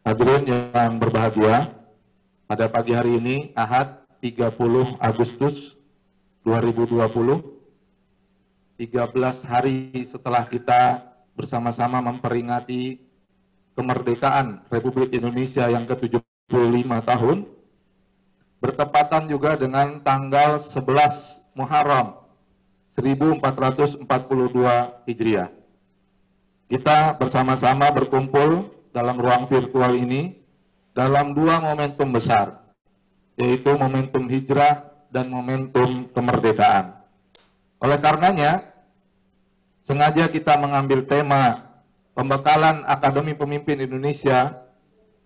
Hadirin yang berbahagia, pada pagi hari ini, Ahad 30 Agustus 2020, 13 hari setelah kita bersama-sama memperingati kemerdekaan Republik Indonesia yang ke-75 tahun, bertepatan juga dengan tanggal 11 Muharram 1442 Hijriah. Kita bersama-sama berkumpul dalam ruang virtual ini dalam dua momentum besar, yaitu momentum hijrah dan momentum kemerdekaan. Oleh karenanya, sengaja kita mengambil tema pembekalan Akademi Pemimpin Indonesia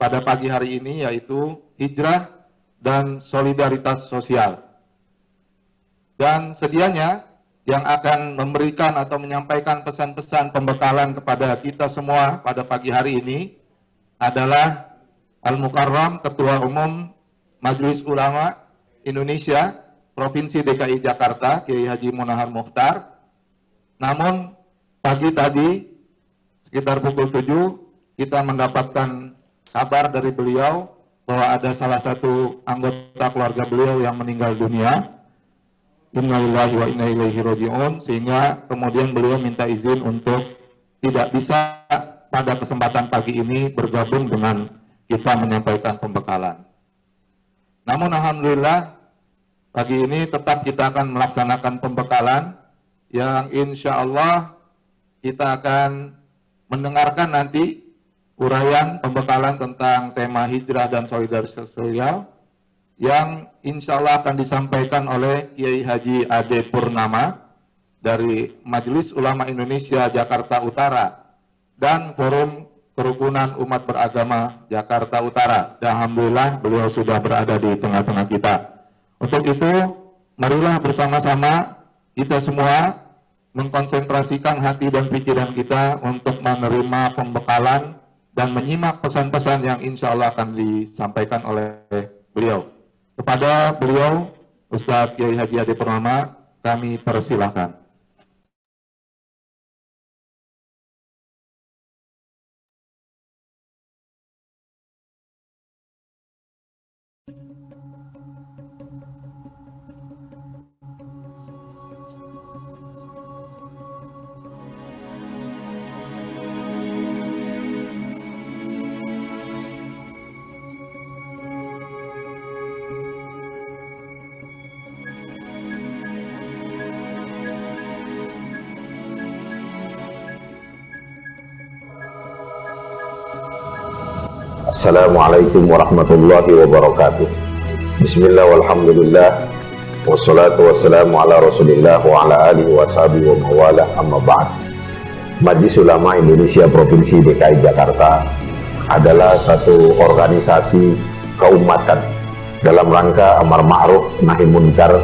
pada pagi hari ini, yaitu hijrah dan solidaritas sosial. Dan sedianya yang akan memberikan atau menyampaikan pesan-pesan pembekalan kepada kita semua pada pagi hari ini adalah Al-Mukarram Ketua Umum Majelis Ulama Indonesia Provinsi DKI Jakarta, Kiai Haji Munahar Mukhtar. Namun pagi tadi sekitar pukul 7 kita mendapatkan kabar dari beliau bahwa ada salah satu anggota keluarga beliau yang meninggal dunia. Innalillahi wa inna ilaihi raji'un, sehingga kemudian beliau minta izin untuk tidak bisa pada kesempatan pagi ini bergabung dengan kita menyampaikan pembekalan. Namun alhamdulillah pagi ini tetap kita akan melaksanakan pembekalan yang insya Allah kita akan mendengarkan nanti uraian pembekalan tentang tema hijrah dan solidaritas sosial yang insya Allah akan disampaikan oleh Kiai Haji Ade Purnama dari Majelis Ulama Indonesia Jakarta Utara dan Forum Kerukunan Umat Beragama Jakarta Utara. Dan alhamdulillah beliau sudah berada di tengah-tengah kita. Untuk itu, marilah bersama-sama kita semua mengkonsentrasikan hati dan pikiran kita untuk menerima pembekalan dan menyimak pesan-pesan yang insya Allah akan disampaikan oleh beliau. Kepada beliau, Ustadz Kiai Haji Ade Purnama, kami persilahkan. Assalamualaikum warahmatullahi wabarakatuh. Bismillah walhamdulillah wassalatu wassalamu ala rasulillah wa ala alihi wa sahbihi wa mawalah, amma ba'd. Majelis Ulama Indonesia Provinsi DKI Jakarta adalah satu organisasi keumatan dalam rangka amar ma'ruf nahi munkar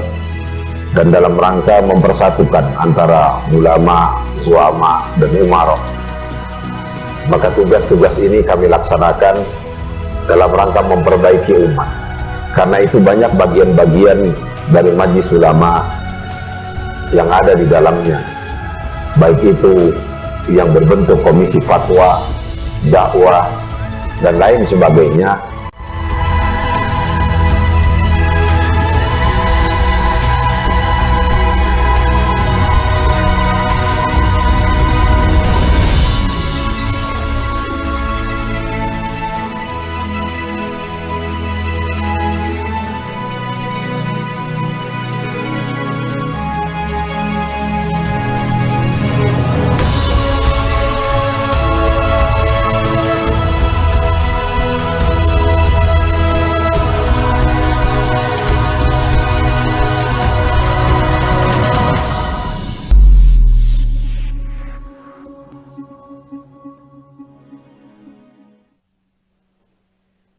dan dalam rangka mempersatukan antara ulama, zuama, dan umarah. Maka tugas-tugas ini kami laksanakan dalam rangka memperbaiki umat. Karena itu banyak bagian-bagian dari Majelis Ulama yang ada di dalamnya, baik itu yang berbentuk komisi fatwa, dakwah, dan lain sebagainya.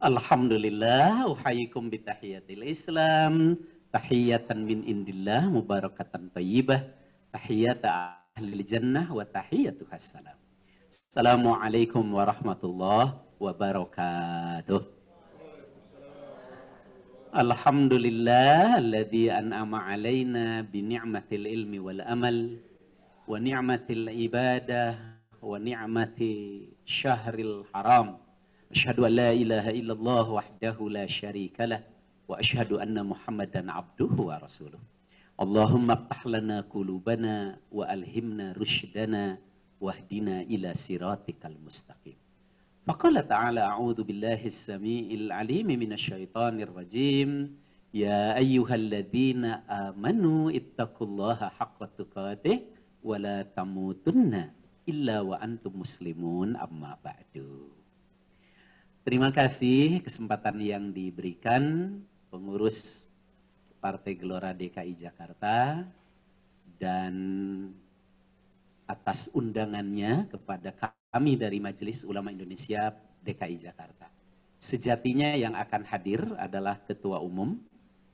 Alhamdulillah, uhayikum bitahiyatil Islam, tahiyatan min indillah, mubarakatan tayyibah, tahiyata ahlil jannah, wa tahiyatu hassalam. Assalamualaikum warahmatullahi wabarakatuh. Alhamdulillah, alladhi an'ama alaina bi ni'matil ilmi wal amal, wa ni'matil ibadah wa ni'mati syahril haram. Asyhadu an la ilaha illallah wahdahu la syarikalah wa asyhadu anna Muhammadan abduhu wa rasuluh. Allahumma ftah lana qulubana wa alhimna rusydana wahdina ila siratikal mustaqim. Faqala ta'ala a'udzu billahi as-sami'il 'alim minasyaitonir rajim. Ya ayyuhalladzina amanu ittaqullaha haqqa tuqatih wa la tamutunna illa wa antum muslimun amma ba'du. Terima kasih kesempatan yang diberikan pengurus Partai Gelora DKI Jakarta dan atas undangannya kepada kami dari Majelis Ulama Indonesia DKI Jakarta. Sejatinya yang akan hadir adalah Ketua Umum,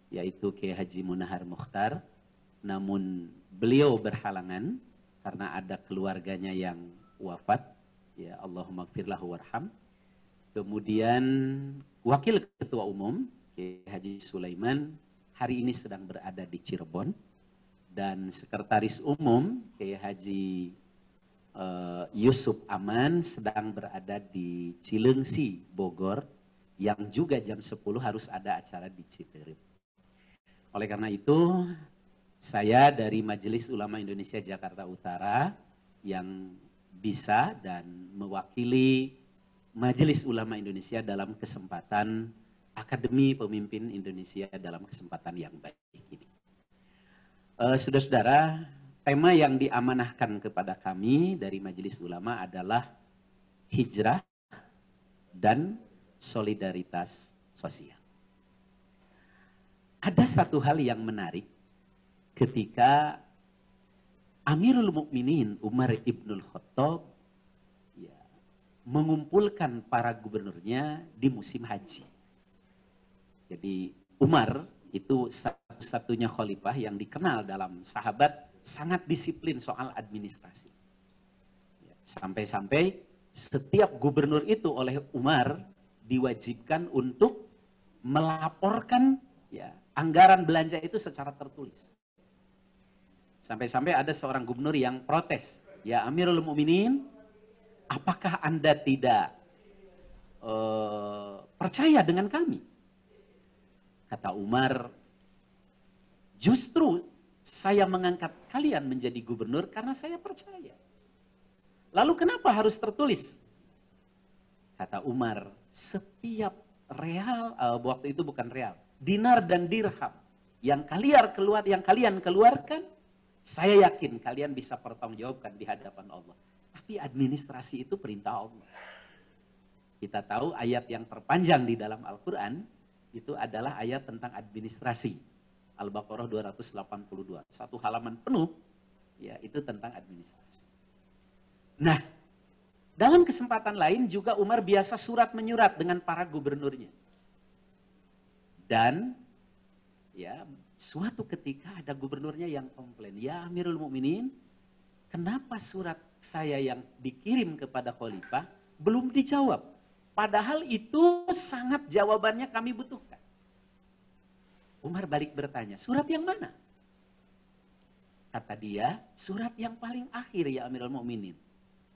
yaitu Kiai Haji Munahar Mukhtar, namun beliau berhalangan karena ada keluarganya yang wafat, ya Allahumma gfirlahu warham. Kemudian Wakil Ketua Umum Kiai Haji Sulaiman hari ini sedang berada di Cirebon, dan Sekretaris Umum Kiai Haji Yusuf Aman sedang berada di Cileungsi, Bogor, yang juga jam 10 harus ada acara di Citerep. Oleh karena itu, saya dari Majelis Ulama Indonesia Jakarta Utara yang bisa dan mewakili Majelis Ulama Indonesia dalam kesempatan Akademi Pemimpin Indonesia dalam kesempatan yang baik ini. Saudara-saudara, tema yang diamanahkan kepada kami dari Majelis Ulama adalah hijrah dan solidaritas sosial. Ada satu hal yang menarik ketika Amirul Mukminin Umar Ibnul Khattab mengumpulkan para gubernurnya di musim haji. Jadi Umar itu satu-satunya khalifah yang dikenal dalam sahabat sangat disiplin soal administrasi. Sampai-sampai setiap gubernur itu oleh Umar diwajibkan untuk melaporkan anggaran belanja itu secara tertulis. Sampai-sampai ada seorang gubernur yang protes, ya Amirul Mukminin, apakah Anda tidak percaya dengan kami? Kata Umar, justru saya mengangkat kalian menjadi gubernur karena saya percaya. Lalu kenapa harus tertulis? Kata Umar, setiap real, waktu itu bukan real, dinar dan dirham yang kalian keluarkan, saya yakin kalian bisa pertanggungjawabkan di hadapan Allah. Tapi administrasi itu perintah Allah. Kita tahu ayat yang terpanjang di dalam Al-Quran itu adalah ayat tentang administrasi. Al-Baqarah 282. Satu halaman penuh, ya itu tentang administrasi. Nah, dalam kesempatan lain juga Umar biasa surat menyurat dengan para gubernurnya. Dan ya suatu ketika ada gubernurnya yang komplain, ya Amirul Mukminin, kenapa surat saya yang dikirim kepada khalifah belum dijawab? Padahal itu sangat jawabannya kami butuhkan. Umar balik bertanya, surat yang mana? Kata dia, surat yang paling akhir ya Amirul Mukminin.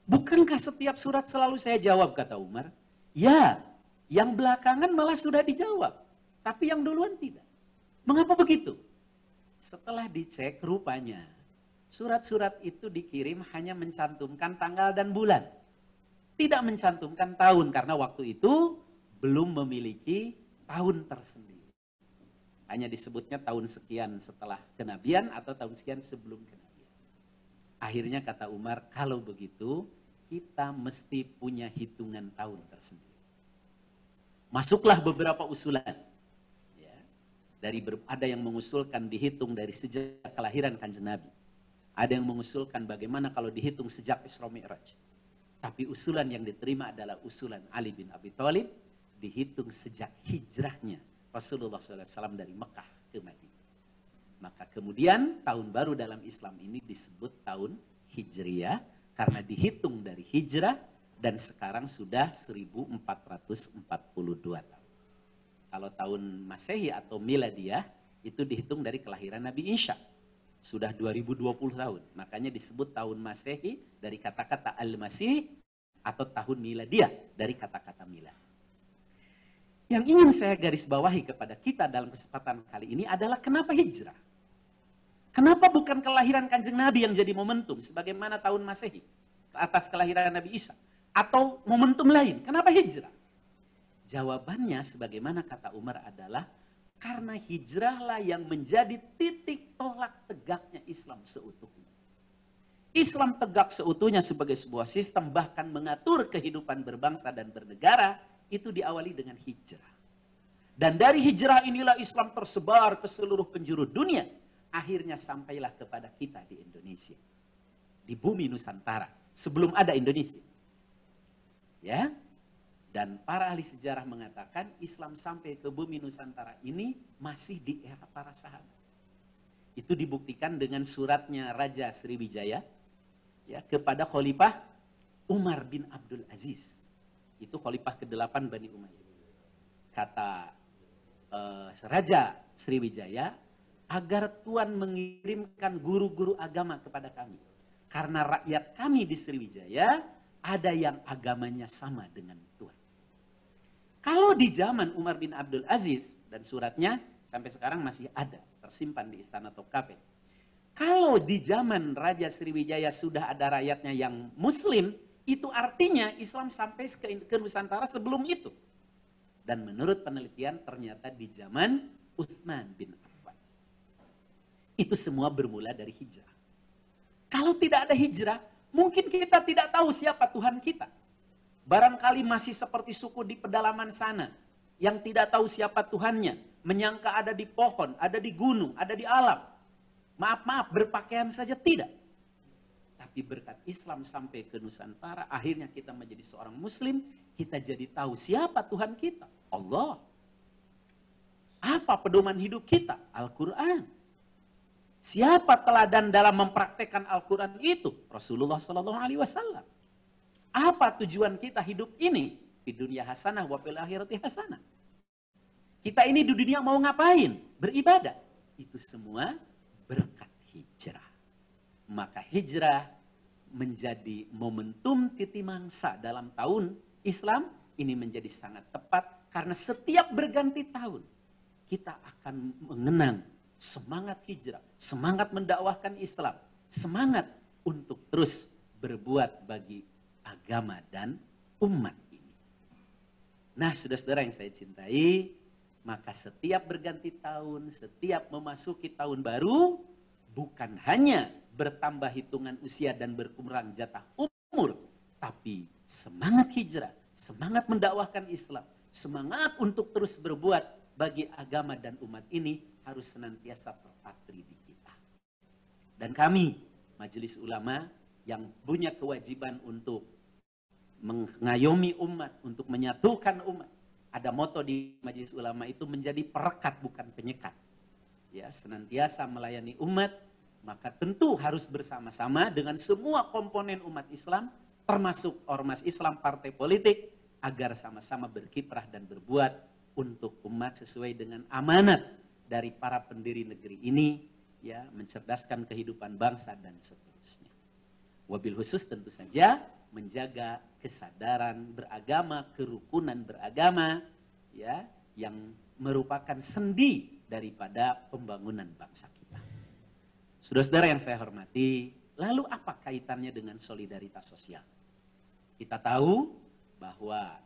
Bukankah setiap surat selalu saya jawab, kata Umar? Ya, yang belakangan malah sudah dijawab. Tapi yang duluan tidak. Mengapa begitu? Setelah dicek rupanya, surat-surat itu dikirim hanya mencantumkan tanggal dan bulan. Tidak mencantumkan tahun, karena waktu itu belum memiliki tahun tersendiri. Hanya disebutnya tahun sekian setelah kenabian atau tahun sekian sebelum kenabian. Akhirnya kata Umar, kalau begitu kita mesti punya hitungan tahun tersendiri. Masuklah beberapa usulan. Ya, ada yang mengusulkan dihitung dari sejak kelahiran Kanjeng Nabi. Ada yang mengusulkan bagaimana kalau dihitung sejak Isra Mi'raj. Tapi usulan yang diterima adalah usulan Ali bin Abi Thalib, dihitung sejak hijrahnya Rasulullah SAW dari Mekah ke Madinah. Maka kemudian tahun baru dalam Islam ini disebut tahun Hijriyah, karena dihitung dari hijrah dan sekarang sudah 1442 tahun. Kalau tahun Masehi atau Miladiyah itu dihitung dari kelahiran Nabi Isa. Sudah 2020 tahun. Makanya disebut tahun Masehi dari kata-kata Al-Masih atau tahun Miladiah dari kata-kata milad. Yang ingin saya garis bawahi kepada kita dalam kesempatan kali ini adalah kenapa hijrah? Kenapa bukan kelahiran Kanjeng Nabi yang jadi momentum sebagaimana tahun Masehi atas kelahiran Nabi Isa? Atau momentum lain, kenapa hijrah? Jawabannya sebagaimana kata Umar adalah karena hijrahlah yang menjadi titik tolak tegaknya Islam seutuhnya. Islam tegak seutuhnya sebagai sebuah sistem bahkan mengatur kehidupan berbangsa dan bernegara itu diawali dengan hijrah. Dan dari hijrah inilah Islam tersebar ke seluruh penjuru dunia. Akhirnya sampailah kepada kita di Indonesia. Di bumi Nusantara. Sebelum ada Indonesia. Ya. Dan para ahli sejarah mengatakan Islam sampai ke bumi Nusantara ini masih di era para sahabat. Itu dibuktikan dengan suratnya Raja Sriwijaya ya, kepada Khalifah Umar bin Abdul Aziz. Itu Khalifah ke-8 Bani Umayyah. Kata Raja Sriwijaya, agar Tuan mengirimkan guru-guru agama kepada kami. Karena rakyat kami di Sriwijaya ada yang agamanya sama dengan Tuan. Kalau di zaman Umar bin Abdul Aziz, dan suratnya sampai sekarang masih ada, tersimpan di Istana Topkapi. Kalau di zaman Raja Sriwijaya sudah ada rakyatnya yang Muslim, itu artinya Islam sampai ke Nusantara sebelum itu. Dan menurut penelitian ternyata di zaman Utsman bin Affan. Itu semua bermula dari hijrah. Kalau tidak ada hijrah, mungkin kita tidak tahu siapa Tuhan kita. Barangkali masih seperti suku di pedalaman sana yang tidak tahu siapa Tuhannya, menyangka ada di pohon, ada di gunung, ada di alam. Maaf, berpakaian saja tidak. Tapi berkat Islam sampai ke Nusantara, akhirnya kita menjadi seorang Muslim, kita jadi tahu siapa Tuhan kita, Allah. Apa pedoman hidup kita? Al-Quran. Siapa teladan dalam mempraktekkan Al-Quran itu? Rasulullah SAW. Apa tujuan kita hidup ini? Di dunia hasanah wa fil akhirati hasanah. Kita ini di dunia mau ngapain? Beribadah. Itu semua berkat hijrah. Maka hijrah menjadi momentum titi mangsa dalam tahun Islam. Ini menjadi sangat tepat karena setiap berganti tahun kita akan mengenang semangat hijrah, semangat mendakwahkan Islam, semangat untuk terus berbuat bagi agama dan umat ini. Nah, saudara-saudara yang saya cintai, maka setiap berganti tahun, setiap memasuki tahun baru, bukan hanya bertambah hitungan usia dan berkurang jatah umur, tapi semangat hijrah, semangat mendakwahkan Islam, semangat untuk terus berbuat bagi agama dan umat ini harus senantiasa terpatri di kita. Dan kami, Majelis Ulama, yang punya kewajiban untuk mengayomi umat, untuk menyatukan umat. Ada moto di Majelis Ulama itu menjadi perekat bukan penyekat. Ya, senantiasa melayani umat, maka tentu harus bersama-sama dengan semua komponen umat Islam, termasuk ormas Islam, partai politik, agar sama-sama berkiprah dan berbuat untuk umat sesuai dengan amanat dari para pendiri negeri ini, ya, mencerdaskan kehidupan bangsa dan seterusnya. Wabil khusus tentu saja menjaga kesadaran beragama, kerukunan beragama, ya, yang merupakan sendi daripada pembangunan bangsa kita. Saudara-saudara yang saya hormati, lalu apa kaitannya dengan solidaritas sosial? Kita tahu bahwa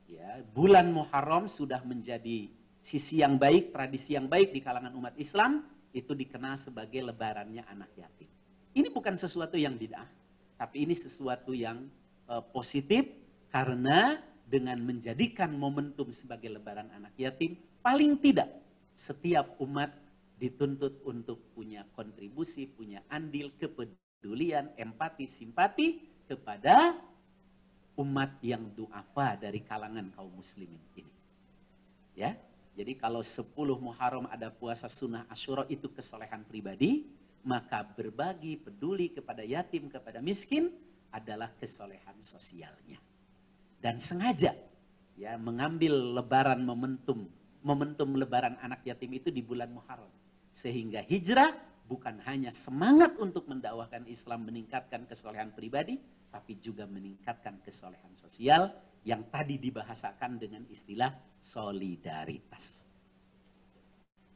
ya, bulan Muharram sudah menjadi sisi yang baik, tradisi yang baik di kalangan umat Islam, itu dikenal sebagai lebarannya anak yatim. Ini bukan sesuatu yang bid'ah, tapi ini sesuatu yang positif, karena dengan menjadikan momentum sebagai lebaran anak yatim, paling tidak setiap umat dituntut untuk punya kontribusi, punya andil, kepedulian, empati, simpati kepada umat yang du'afa dari kalangan kaum muslimin ini. Ya, jadi kalau 10 Muharram ada puasa sunnah Asyura, itu kesolehan pribadi, maka berbagi, peduli kepada yatim, kepada miskin adalah kesolehan sosialnya. Dan sengaja ya mengambil lebaran momentum lebaran anak yatim itu di bulan Muharram. Sehingga hijrah bukan hanya semangat untuk mendakwahkan Islam, meningkatkan kesolehan pribadi, tapi juga meningkatkan kesolehan sosial yang tadi dibahasakan dengan istilah solidaritas.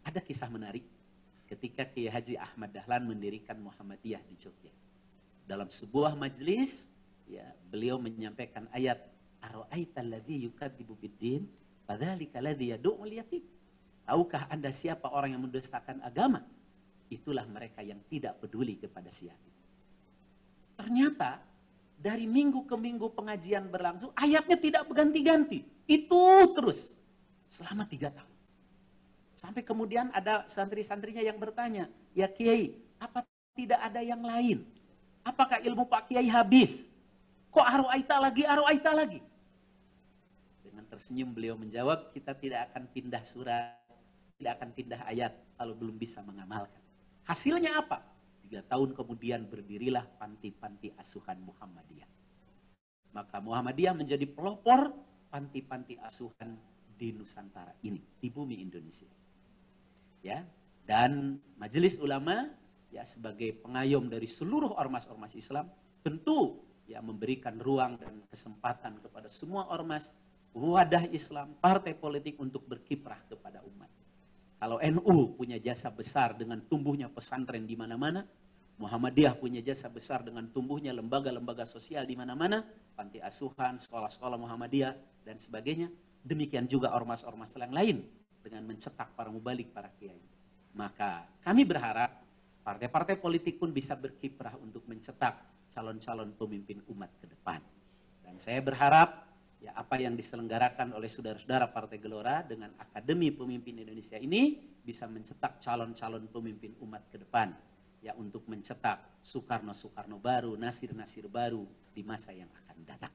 Ada kisah menarik ketika Kiai Haji Ahmad Dahlan mendirikan Muhammadiyah di Jogja. Dalam sebuah majelis, ya, beliau menyampaikan ayat, "Ara'aita alladzi yukadzibu biddin, fadzalika alladzi yad'ul yatim." Tahukah Anda siapa orang yang mendustakan agama? Itulah mereka yang tidak peduli kepada si yatim. Ternyata dari minggu ke minggu pengajian berlangsung, ayatnya tidak berganti-ganti. Itu terus selama 3 tahun. Sampai kemudian ada santri-santrinya yang bertanya, "Ya Kiai, apa tidak ada yang lain? Apakah ilmu Pak Kiai habis? Kok aru'aita lagi? Dengan tersenyum beliau menjawab, kita tidak akan pindah surat, tidak akan pindah ayat kalau belum bisa mengamalkan. Hasilnya apa? 3 tahun kemudian berdirilah panti-panti asuhan Muhammadiyah. Maka Muhammadiyah menjadi pelopor panti-panti asuhan di Nusantara ini, di bumi Indonesia. Ya, dan Majelis Ulama ya sebagai pengayom dari seluruh ormas-ormas Islam tentu ya memberikan ruang dan kesempatan kepada semua ormas, wadah Islam, partai politik untuk berkiprah kepada umat. Kalau NU punya jasa besar dengan tumbuhnya pesantren di mana-mana, Muhammadiyah punya jasa besar dengan tumbuhnya lembaga-lembaga sosial di mana-mana, panti asuhan, sekolah-sekolah Muhammadiyah, dan sebagainya. Demikian juga ormas-ormas yang lain dengan mencetak para mubalik, para kiai. Maka kami berharap partai-partai politik pun bisa berkiprah untuk mencetak calon-calon pemimpin umat ke depan. Dan saya berharap ya apa yang diselenggarakan oleh saudara-saudara Partai Gelora dengan Akademi Pemimpin Indonesia ini bisa mencetak calon-calon pemimpin umat ke depan. Ya untuk mencetak Soekarno-Soekarno baru, Nasir-Nasir baru di masa yang akan datang.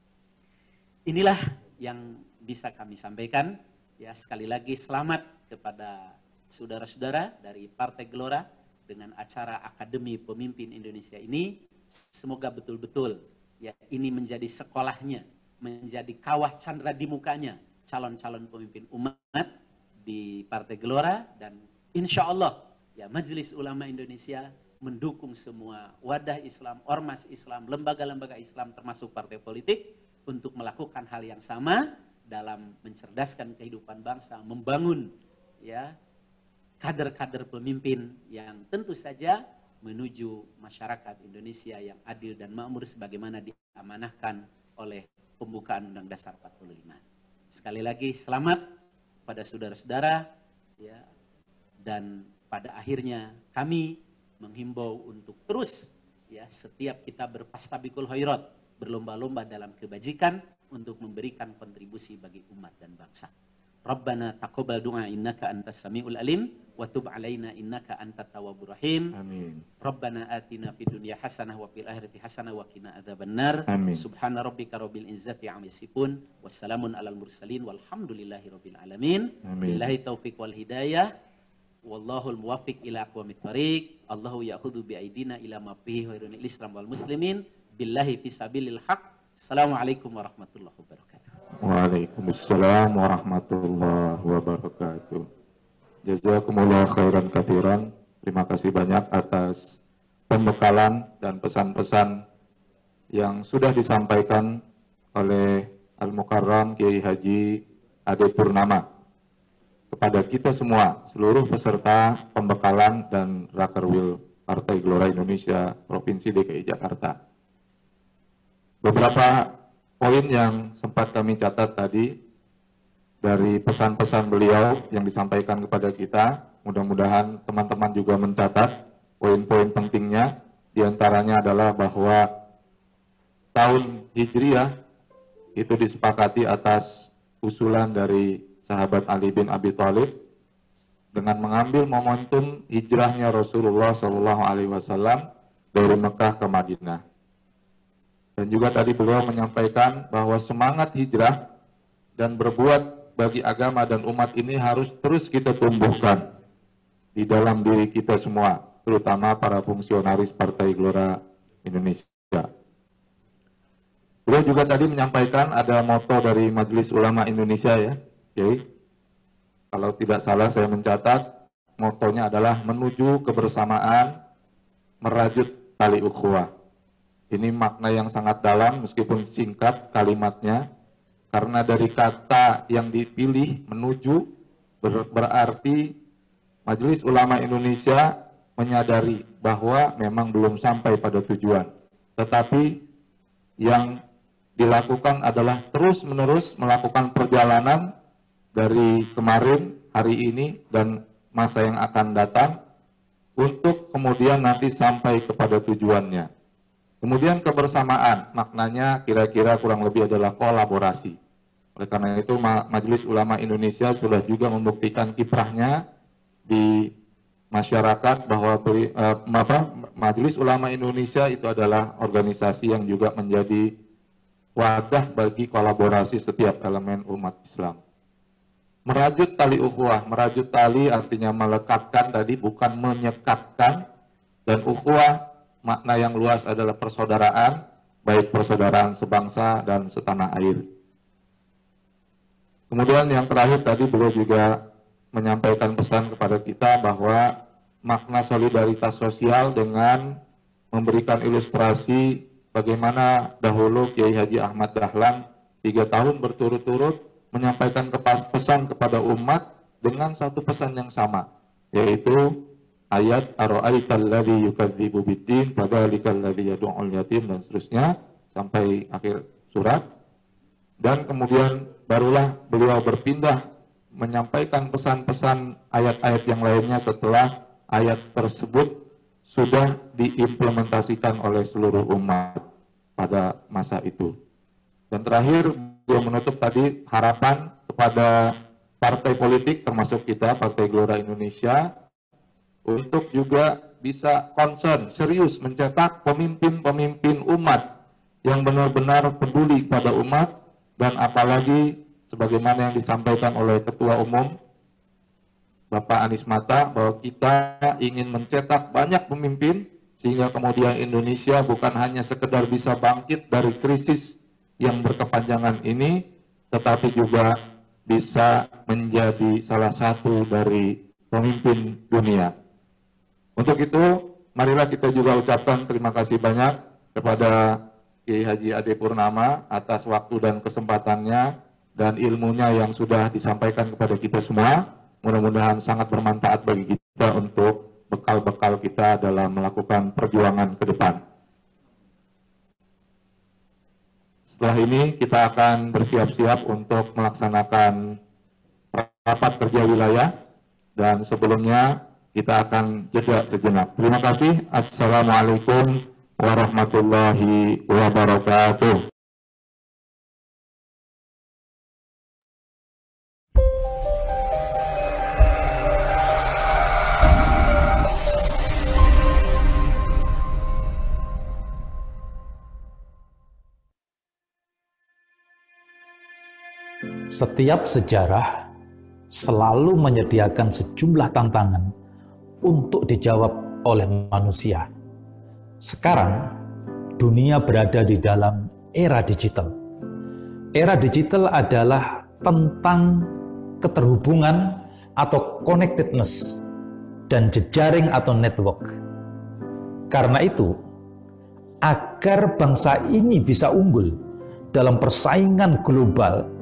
Inilah yang bisa kami sampaikan. Ya sekali lagi selamat kepada saudara-saudara dari Partai Gelora dengan acara Akademi Pemimpin Indonesia ini. Semoga betul-betul ya ini menjadi sekolahnya, menjadi kawah candra di mukanya calon-calon pemimpin umat di Partai Gelora, dan insya Allah ya Majelis Ulama Indonesia mendukung semua wadah Islam, ormas Islam, lembaga-lembaga Islam termasuk partai politik untuk melakukan hal yang sama dalam mencerdaskan kehidupan bangsa, membangun ya kader-kader pemimpin yang tentu saja menuju masyarakat Indonesia yang adil dan makmur sebagaimana diamanahkan oleh pembukaan Undang Dasar 45. Sekali lagi selamat pada saudara-saudara ya, dan pada akhirnya kami menghimbau untuk terus ya setiap kita berfastabiqul khairat, berlomba-lomba dalam kebajikan untuk memberikan kontribusi bagi umat dan bangsa. Rabbana taqabbal du'a innaka antas samiul alim wa tub alaina innaka antat tawwabur rahim. Amin. Rabbana atina fid dunya hasanah wa fil akhirati hasanah wa qina adzabannar. Amin. Subhana rabbika rabbil izzati amma yasifun wassalamun alal mursalin walhamdulillahi rabbil alamin. Billahi taufiq wal hidayah. Wallahul muwaffiq ila aqwamit thariq. Allahu ya'khudhu bi aidina ila ma fihi khairul islam wal muslimin. Billahi fisabilil haq. Assalamualaikum warahmatullahi wabarakatuh. Waalaikumsalam warahmatullahi wabarakatuh. Jazakumullah khairan katsiran. Terima kasih banyak atas pembekalan dan pesan-pesan yang sudah disampaikan oleh Al-Mukarram Kiai Haji Ade Purnama kepada kita semua, seluruh peserta pembekalan dan Rakerwil Partai Gelora Indonesia Provinsi DKI Jakarta. Beberapa poin yang sempat kami catat tadi dari pesan-pesan beliau yang disampaikan kepada kita, mudah-mudahan teman-teman juga mencatat poin-poin pentingnya. Di antaranya adalah bahwa tahun Hijriah itu disepakati atas usulan dari sahabat Ali bin Abi Thalib dengan mengambil momentum hijrahnya Rasulullah SAW dari Mekah ke Madinah. Dan juga tadi beliau menyampaikan bahwa semangat hijrah dan berbuat bagi agama dan umat ini harus terus kita tumbuhkan di dalam diri kita semua, terutama para fungsionaris Partai Gelora Indonesia. Beliau juga tadi menyampaikan ada moto dari Majelis Ulama Indonesia ya. Oke. Kalau tidak salah saya mencatat, motonya adalah menuju kebersamaan, merajut tali ukhuwah. Ini makna yang sangat dalam meskipun singkat kalimatnya, karena dari kata yang dipilih menuju berarti Majelis Ulama Indonesia menyadari bahwa memang belum sampai pada tujuan. Tetapi yang dilakukan adalah terus-menerus melakukan perjalanan dari kemarin, hari ini, dan masa yang akan datang untuk kemudian nanti sampai kepada tujuannya. Kemudian kebersamaan, maknanya kira-kira kurang lebih adalah kolaborasi. Oleh karena itu Majelis Ulama Indonesia sudah juga membuktikan kiprahnya di masyarakat bahwa Majelis Ulama Indonesia itu adalah organisasi yang juga menjadi wadah bagi kolaborasi setiap elemen umat Islam. Merajut tali ukhuwah, merajut tali artinya melekatkan tadi, bukan menyekatkan, dan ukhuwah makna yang luas adalah persaudaraan, baik persaudaraan sebangsa dan setanah air. Kemudian yang terakhir tadi beliau juga menyampaikan pesan kepada kita bahwa makna solidaritas sosial dengan memberikan ilustrasi bagaimana dahulu Kiai Haji Ahmad Dahlan 3 tahun berturut-turut menyampaikan pesan kepada umat dengan satu pesan yang sama, yaitu ayat ara'aital ladzi yukadzibu biddin fadzalikal ladzi yad'ul yatim dan seterusnya sampai akhir surat. Dan kemudian barulah beliau berpindah menyampaikan pesan-pesan ayat-ayat yang lainnya setelah ayat tersebut sudah diimplementasikan oleh seluruh umat pada masa itu. Dan terakhir beliau menutup tadi harapan kepada partai politik termasuk kita Partai Gelora Indonesia untuk juga bisa concern, serius mencetak pemimpin-pemimpin umat yang benar-benar peduli pada umat, dan apalagi sebagaimana yang disampaikan oleh Ketua Umum Bapak Anies Mata bahwa kita ingin mencetak banyak pemimpin sehingga kemudian Indonesia bukan hanya sekedar bisa bangkit dari krisis yang berkepanjangan ini, tetapi juga bisa menjadi salah satu dari pemimpin dunia. Untuk itu, marilah kita juga ucapkan terima kasih banyak kepada Kiai Haji Ade Purnama atas waktu dan kesempatannya dan ilmunya yang sudah disampaikan kepada kita semua. Mudah-mudahan sangat bermanfaat bagi kita untuk bekal-bekal kita dalam melakukan perjuangan ke depan. Setelah ini kita akan bersiap-siap untuk melaksanakan rapat kerja wilayah, dan sebelumnya kita akan jeda sejenak. Terima kasih. Assalamualaikum warahmatullahi wabarakatuh. Setiap sejarah selalu menyediakan sejumlah tantangan untuk dijawab oleh manusia. Sekarang, dunia berada di dalam era digital. Era digital adalah tentang keterhubungan atau connectedness dan jejaring atau network. Karena itu, agar bangsa ini bisa unggul dalam persaingan global,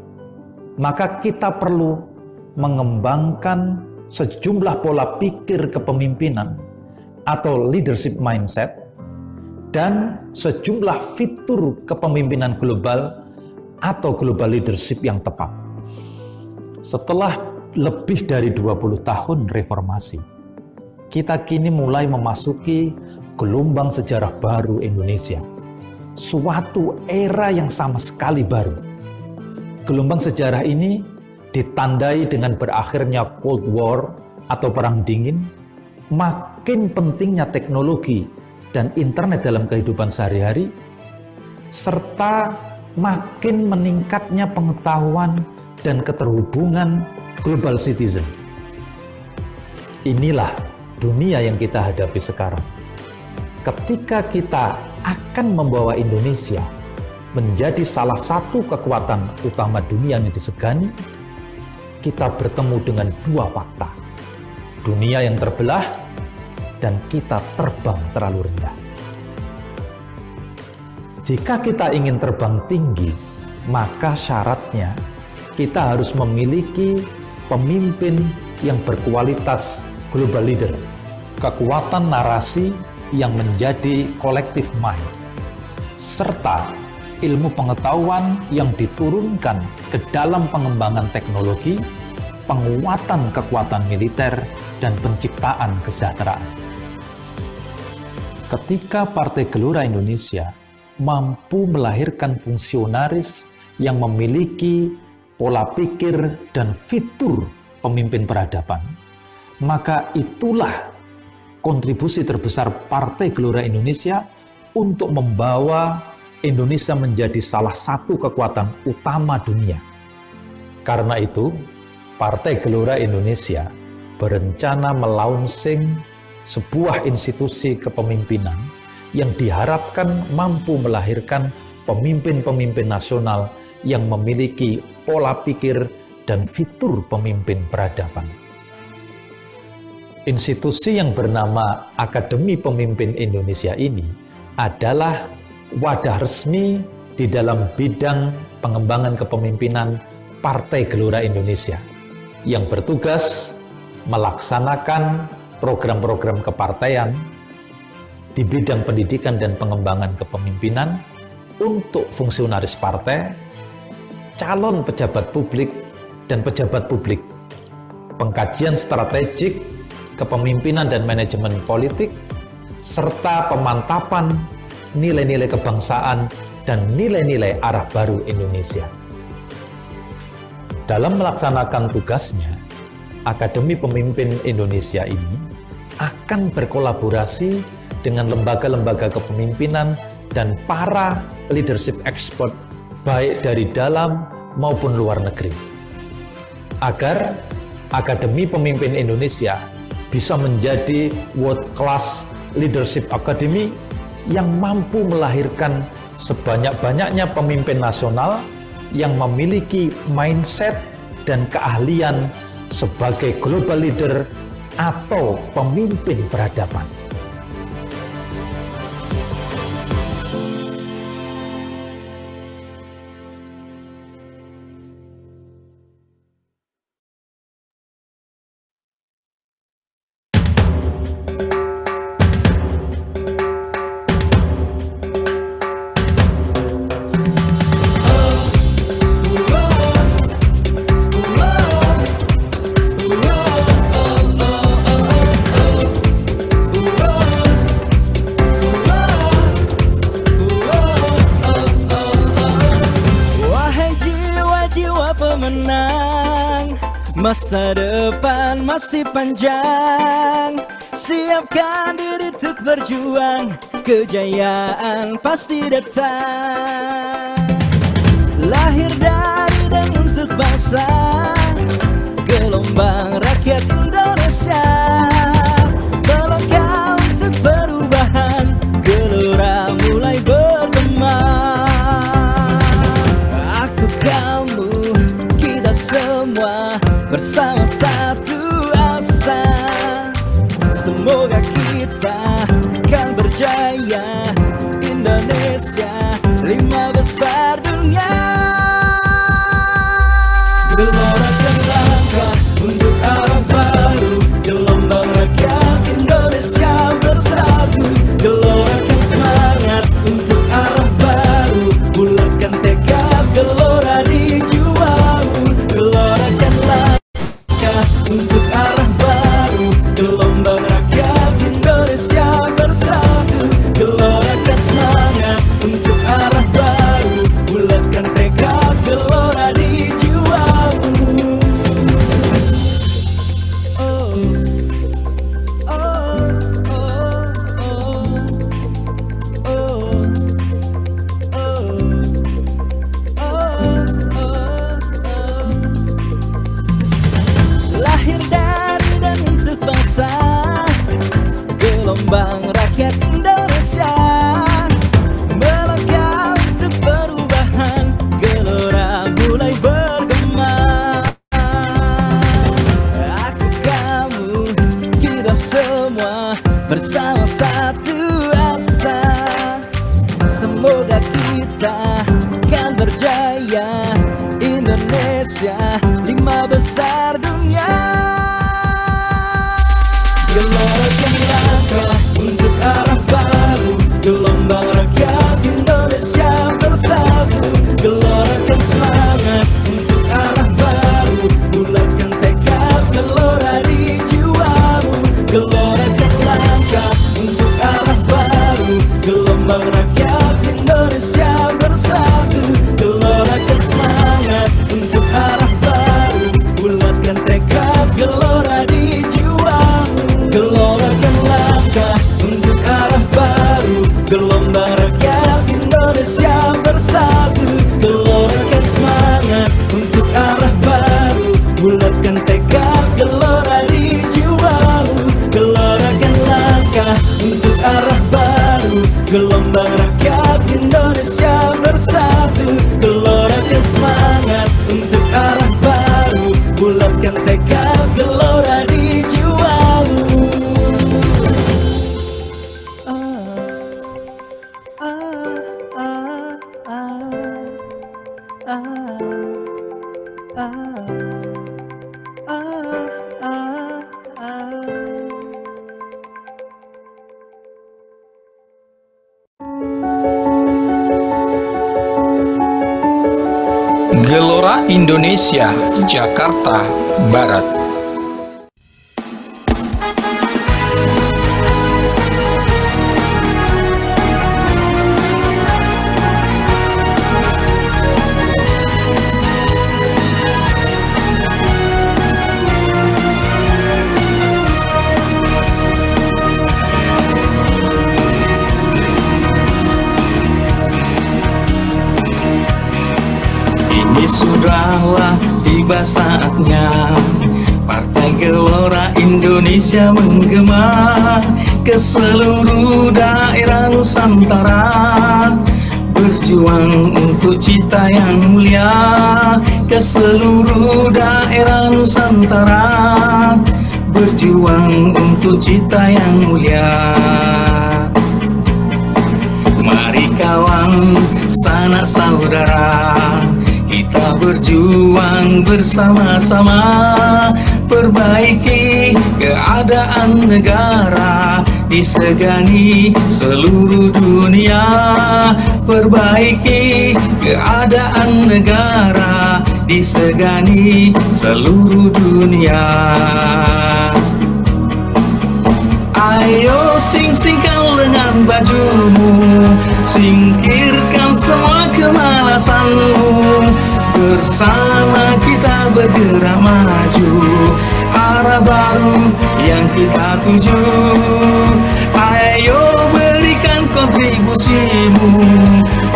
maka kita perlu mengembangkan sejumlah pola pikir kepemimpinan atau leadership mindset dan sejumlah fitur kepemimpinan global atau global leadership yang tepat. Setelah lebih dari 20 tahun reformasi, kita kini mulai memasuki gelombang sejarah baru Indonesia. Suatu era yang sama sekali baru. Gelombang sejarah ini ditandai dengan berakhirnya Cold War atau Perang Dingin, makin pentingnya teknologi dan internet dalam kehidupan sehari-hari, serta makin meningkatnya pengetahuan dan keterhubungan global citizen. Inilah dunia yang kita hadapi sekarang. Ketika kita akan membawa Indonesia menjadi salah satu kekuatan utama dunia yang disegani, kita bertemu dengan dua fakta. Dunia yang terbelah dan kita terbang terlalu rendah. Jika kita ingin terbang tinggi, maka syaratnya kita harus memiliki pemimpin yang berkualitas global leader, kekuatan narasi yang menjadi collective mind, serta ilmu pengetahuan yang diturunkan ke dalam pengembangan teknologi, penguatan kekuatan militer, dan penciptaan kesejahteraan. Ketika Partai Gelora Indonesia mampu melahirkan fungsionaris yang memiliki pola pikir dan fitur pemimpin peradaban, maka itulah kontribusi terbesar Partai Gelora Indonesia untuk membawa Indonesia menjadi salah satu kekuatan utama dunia. Karena itu, Partai Gelora Indonesia berencana melaunching sebuah institusi kepemimpinan yang diharapkan mampu melahirkan pemimpin-pemimpin nasional yang memiliki pola pikir dan fitur pemimpin peradaban. Institusi yang bernama Akademi Pemimpin Indonesia ini adalah wadah resmi di dalam bidang pengembangan kepemimpinan Partai Gelora Indonesia yang bertugas melaksanakan program-program kepartaian di bidang pendidikan dan pengembangan kepemimpinan untuk fungsionaris partai, calon pejabat publik, dan pejabat publik, pengkajian strategik, kepemimpinan dan manajemen politik, serta pemantapan nilai-nilai kebangsaan dan nilai-nilai arah baru Indonesia. Dalam melaksanakan tugasnya, Akademi Pemimpin Indonesia ini akan berkolaborasi dengan lembaga-lembaga kepemimpinan dan para leadership expert baik dari dalam maupun luar negeri, agar Akademi Pemimpin Indonesia bisa menjadi world class leadership academy yang mampu melahirkan sebanyak-banyaknya pemimpin nasional yang memiliki mindset dan keahlian sebagai global leader atau pemimpin peradaban. Masa depan masih panjang, siapkan diri untuk berjuang, kejayaan pasti datang. Lahir dari dan untuk bangsa, gelombang rakyat Indonesia, melangkah untuk perubahan, gelora mulai bergema. Aku, kamu, kita semua bersama satu asa, semoga kita kan berjaya. Indonesia, 5 besar dunia. Gelorakan langkah untuk arah baru, gelombang rakyat Indonesia bersatu. Gelorakan semangat untuk arah baru, bulatkan tekad gelora di jiwamu. Gelorakan untuk arah baru, gelombang rakyat Indonesia bersatu. Gelorakan semangat untuk arah baru, bulatkan tekad gelora di jiwamu. Oh, oh, oh, oh, oh, oh. Lahir dari dan untuk bangsa, gelombang rakyat Indonesia, melangkah untuk perubahan, gelora mulai bergema. Aku, kamu, kita semua bersama satu asa. Semoga kita akan berjaya, Indonesia 5 besar dunia. Gelorakan langkah untuk arah baru, gelombang rakyat Indonesia bersatu. Gelorakan semangat untuk arah baru, bulatkan tekad gelora di jiwamu. Gelorakan langkah untuk arah baru, gelombang rakyat Indonesia bersatu. Gelorakan semangat untuk arah baru, bulatkan tekad gelora di jiwamu. Gelorakan langkah untuk arah baru, gelombang rakyat Indonesia bersatu. Gelorakan semangat untuk arah baru, bulatkan tekad gelora di jiwamu. Gelorakan langkah untuk arah baru, gelombang rakyat Indonesia bersatu. Gelorakan semangat untuk arah baru, bulatkan tekad gelora di jiwamu. Gelora Indonesia, Jakarta Barat. Sudahlah tiba saatnya Partai Gelora Indonesia menggema ke seluruh daerah Nusantara, berjuang untuk cita yang mulia. Ke seluruh daerah Nusantara, berjuang untuk cita yang mulia. Mari kawan, sanak saudara, kita berjuang bersama-sama, perbaiki keadaan negara, disegani seluruh dunia. Perbaiki keadaan negara, disegani seluruh dunia. Ayo sing-singkan lengan bajumu, singkirkan semua kemalasanmu. Bersama kita bergerak maju, arah baru yang kita tuju. Ayo berikan kontribusimu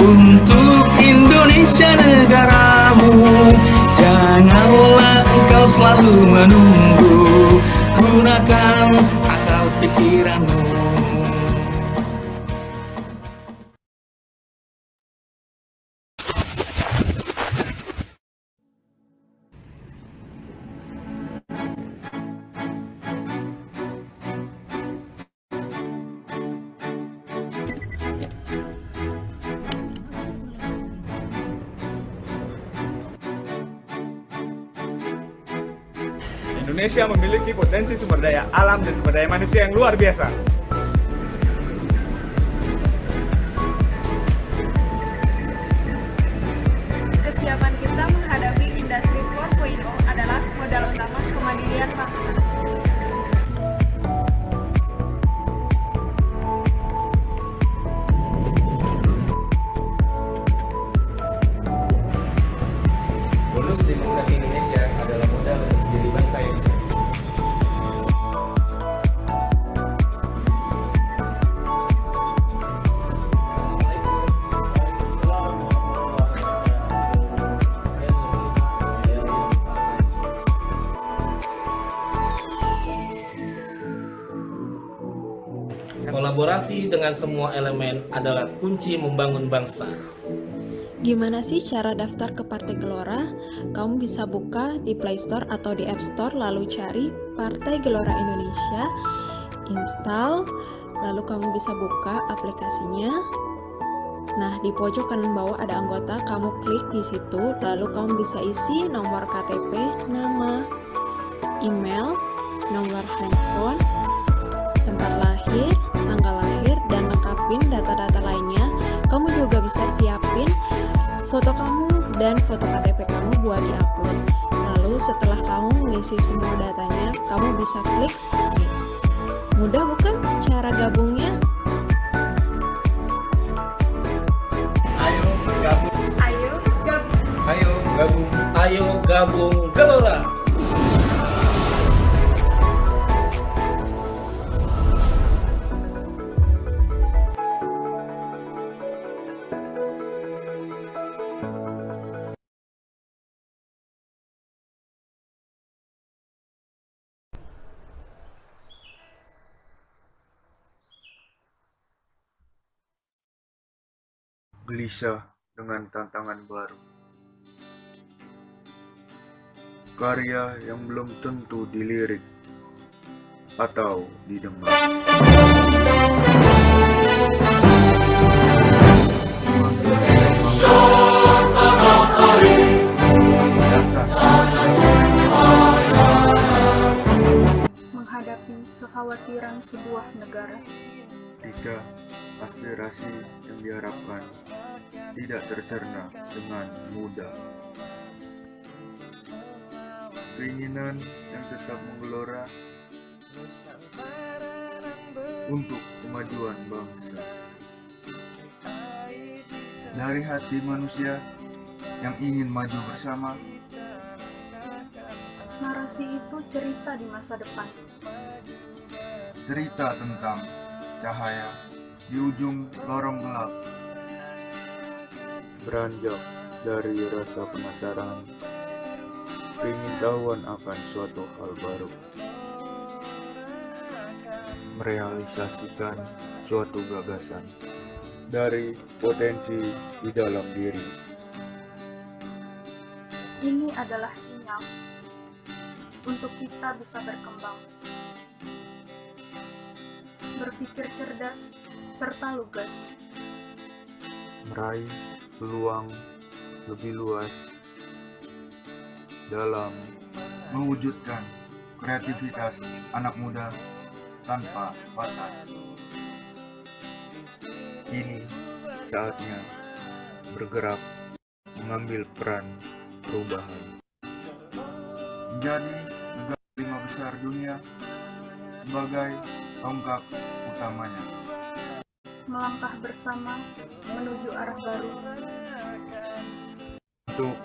untuk Indonesia negaramu. Janganlah engkau selalu menunggu, gunakan akal pikiranmu. Indonesia memiliki potensi sumber daya alam dan sumber daya manusia yang luar biasa. Kesiapan kita menghadapi industri 4.0 adalah modal utama kemandirian bangsa. Bonus demografi Indonesia adalah modal untuk menjadi bangsa yang bisa. Kolaborasi dengan semua elemen adalah kunci membangun bangsa. Gimana sih cara daftar ke Partai Gelora? Kamu bisa buka di Play Store atau di App Store, lalu cari Partai Gelora Indonesia. install, lalu kamu bisa buka aplikasinya. Nah, di pojok kanan bawah ada anggota, kamu klik di situ, lalu kamu bisa isi nomor KTP, nama, email, nomor handphone, tempat lahir, tanggal lahir, dan lengkapin data-data lainnya. Kamu juga bisa siapin foto kamu dan foto KTP kamu buat diupload. Lalu setelah kamu mengisi semua datanya, kamu bisa klik submit. Mudah bukan cara gabungnya? Ayo gabung. Ayo gabung. Ayo gabung. Ayo gabung Gelora. Gelisah dengan tantangan baru. Karya yang belum tentu dilirik atau didengar. Menghadapi kekhawatiran sebuah negara. Ketika aspirasi yang diharapkan tidak tercerna dengan mudah. Keinginan yang tetap menggelora untuk kemajuan bangsa. Dari hati manusia yang ingin maju bersama. Narasi itu cerita di masa depan. Cerita tentang cahaya di ujung lorong gelap. Beranjak dari rasa penasaran, keingintahuan akan suatu hal baru, merealisasikan suatu gagasan dari potensi di dalam diri. Ini adalah sinyal untuk kita bisa berkembang, berpikir cerdas serta lugas, meraih peluang lebih luas dalam mewujudkan kreativitas anak muda tanpa batas. Kini saatnya bergerak mengambil peran perubahan, menjadi negara 5 besar dunia sebagai tonggak utamanya. Melangkah bersama menuju arah baru untuk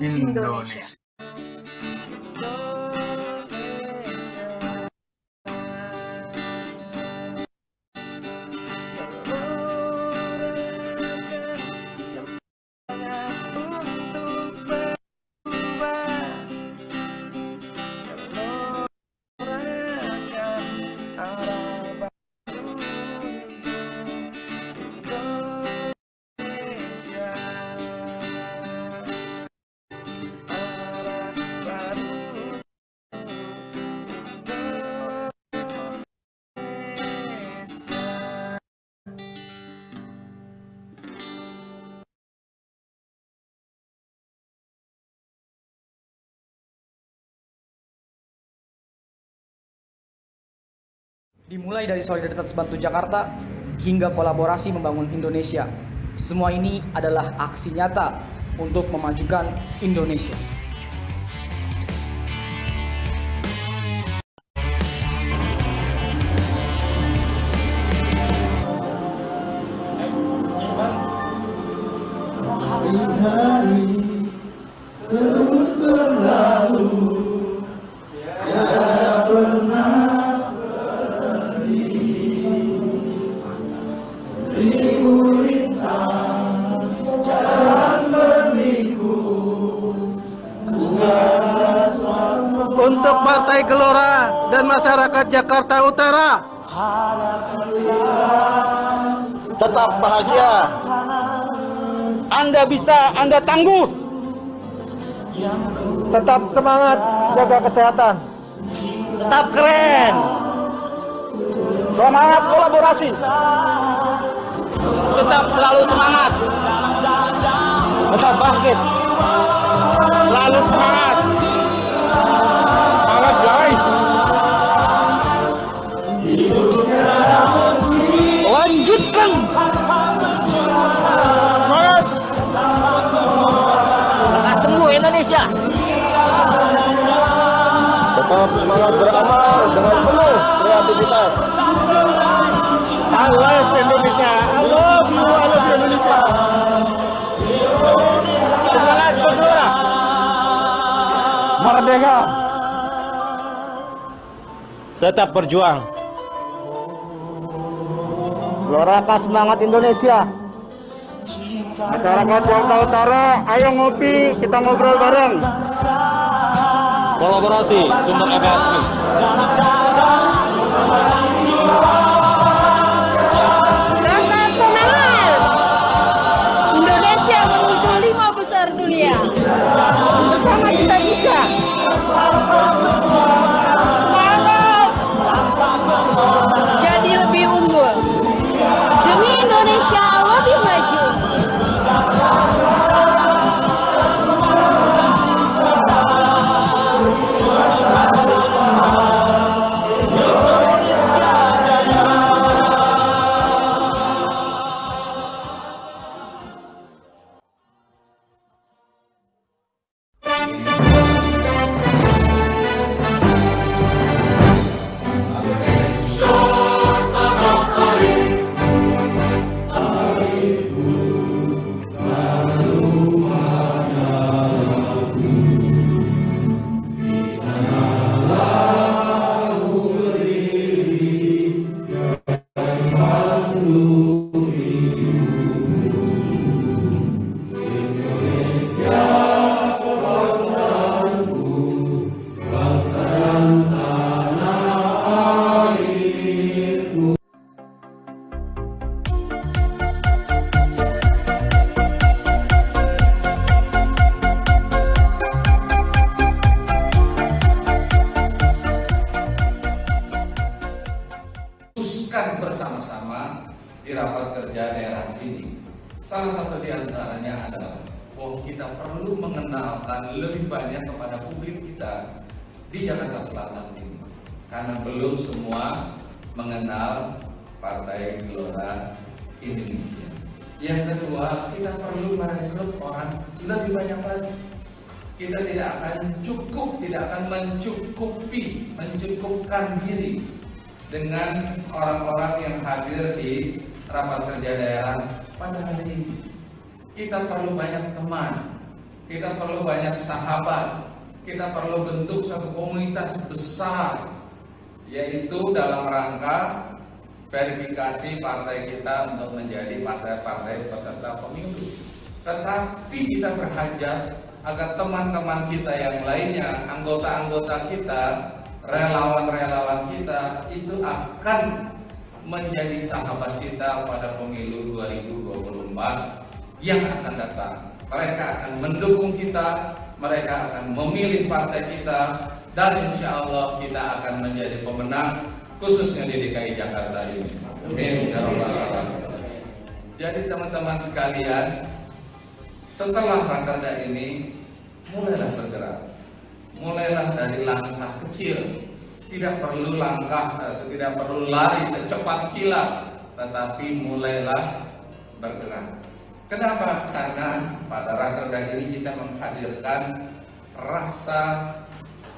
Indonesia. Dimulai dari Solidaritas Bantu Jakarta hingga kolaborasi membangun Indonesia. Semua ini adalah aksi nyata untuk memajukan Indonesia. Hari-hari terus berlalu, tiada pernah untuk Partai Gelora dan masyarakat Jakarta Utara. Tetap bahagia. Anda bisa, Anda tangguh. Tetap semangat, jaga kesehatan. Tetap keren. Semangat kolaborasi. Tetap selalu semangat. Tetap bangkit. Selalu semangat. Semangat guys. Lanjutkan. Semangat. Akan sembuh Indonesia. Tetap semangat beramal dengan penuh kreativitas. I love Indonesia. I love you. I love Indonesia. Semangat berjuang. Merdeka. Tetap berjuang. Lorakan semangat Indonesia. Masyarakat Jakarta Utara, ayo ngopi, kita ngobrol bareng. Kolaborasi sumber energi. Tetap semangat. Indonesia menuju 5 besar dunia. Bersama kita bisa. Semangat. Jadi lebih unggul. Demi Indonesia lebih maju. Putuskan bersama-sama di rapat kerja daerah ini. Salah satu di antaranya adalah bahwa kita perlu mengenalkan lebih banyak kepada publik kita di Jakarta Selatan ini, karena belum semua mengenal Partai Gelora Indonesia. Yang kedua, kita perlu merekrut orang lebih banyak lagi. Kita tidak akan mencukupkan diri dengan orang-orang yang hadir di rapat kerja daerah pada hari ini. Kita perlu banyak teman, kita perlu banyak sahabat, kita perlu bentuk suatu komunitas besar, yaitu dalam rangka verifikasi partai kita untuk menjadi partai peserta pemilu. Tetapi kita berhajat agar teman-teman kita yang lainnya, anggota-anggota kita, relawan-relawan kita itu akan menjadi sahabat kita pada pemilu 2024 yang akan datang. Mereka akan mendukung kita, mereka akan memilih partai kita, dan insya Allah kita akan menjadi pemenang, khususnya di DKI Jakarta ini. Amin ya rabbal alamin. Jadi teman-teman sekalian, setelah rakerda ini mulailah bergerak. Mulailah dari langkah kecil, tidak perlu tidak perlu lari secepat kilat, tetapi mulailah bergerak. Kenapa? Karena pada rakerda ini kita menghadirkan rasa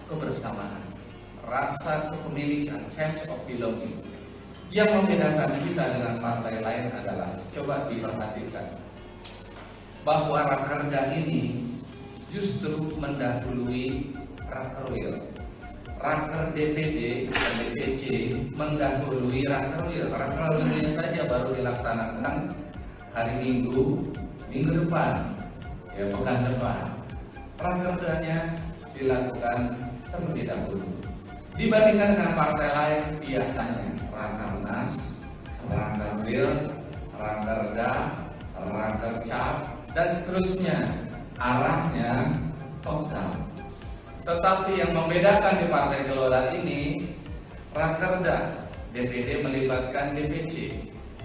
kebersamaan, rasa kepemilikan, sense of belonging. Yang membedakan kita dengan partai lain adalah, coba diperhatikan, bahwa rakerda ini justru mendahului Rakerwil. Raker DPD dan DPC mendahului Rakerwil. Rakerwilnya saja baru dilaksanakan hari Minggu depan, ya pekan depan. Rakerdanya dilakukan terlebih dahulu. Dibandingkan dengan partai lain, biasanya Rakernas, Rakerwil, Rakerda, Rakercap, dan seterusnya arahnya total. Tetapi yang membedakan di Partai Gelora ini, Rakerda DPD melibatkan DPC,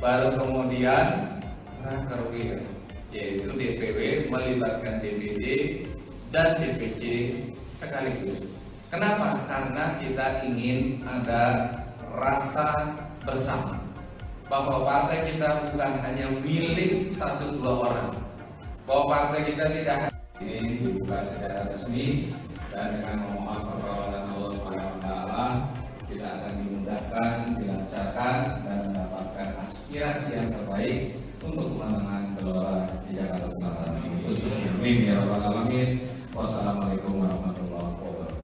baru kemudian Rakerwil, yaitu DPW melibatkan DPD dan DPC sekaligus. Kenapa? Karena kita ingin ada rasa bersama, bahwa partai kita bukan hanya milik 1-2 orang, bahwa partai kita tidak ini dibuka secara resmi, dan dengan memohon pertolongan Allah SWT kita akan dimudahkan, dilancarkan, dan mendapatkan aspirasi yang terbaik untuk kemenangan gelora di Jakarta Selatan ini. Khususnya amin ya rabbal alamin.